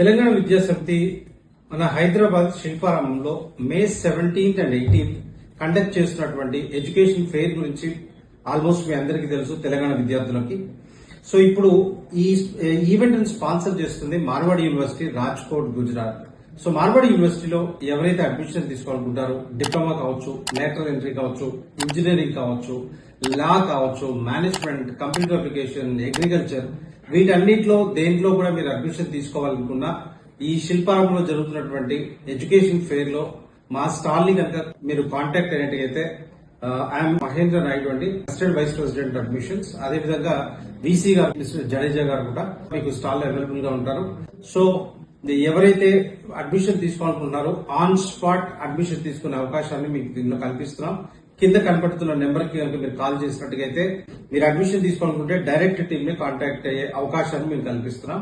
తెలంగాణ విద్యాసమితి మన హైదరాబాద్ శిల్పారామంలో మే 17th and 18th conduct చేస్తున్నటువంటి education fair గురించి ఆల్మోస్ట్ మీ అందరికీ తెలుసు తెలంగాణ విద్యార్థులకి. సో ఇప్పుడు ఈ ఈవెంట్ ని స్పాన్సర్ చేస్తుంది మార్వాడి యూనివర్సిటీ, రాజ్కోట్, గుజరాత్. సో మార్వాడి యూనివర్సిటీలో ఎవరైతే అడ్మిషన్ తీసుకోవాలనుకుంటారో డిప్లొమా కావచ్చు, లేటరల్ ఎంట్రీ కావచ్చు, ఇంజనీరింగ్ కావచ్చు, లా కావచ్చు, మేనేజ్మెంట్, కంప్యూటర్ అప్లికేషన్, అగ్రికల్చర్, వీటన్నిటిలో దేంట్లో కూడా మీరు అడ్మిషన్ తీసుకోవాలనుకున్నా ఈ శిల్పారంలో జరుగుతున్నటువంటి ఎడ్యుకేషన్ ఫెయిర్ లో మా స్టాల్ ని కనుక మీరు కాంటాక్ట్ అయినట్టయితే ఐఎమ్ మహేంద్ర నాయుడు అండి, అసిస్టెంట్ వైస్ ప్రెసిడెంట్ అడ్మిషన్స్. అదేవిధంగా వీసీ గారు, మిస్టర్ జడేజా గారు కూడా మీకు స్టాల్ అవైలబుల్ గా ఉంటారు. సో ఎవరైతే అడ్మిషన్ తీసుకోవాలనుకుంటున్నారో ఆన్ స్పాట్ అడ్మిషన్ తీసుకునే అవకాశాన్ని మీకు దీనిలో కల్పిస్తున్నాం. కింద కనపడుతున్న నెంబర్ కి కనుక మీరు కాల్ చేసినట్టుగైతే మీరు అడ్మిషన్ తీసుకోవాలనుకుంటే డైరెక్ట్ టీమ్ ని కాంటాక్ట్ అయ్యే అవకాశాన్ని మేము కల్పిస్తున్నాం.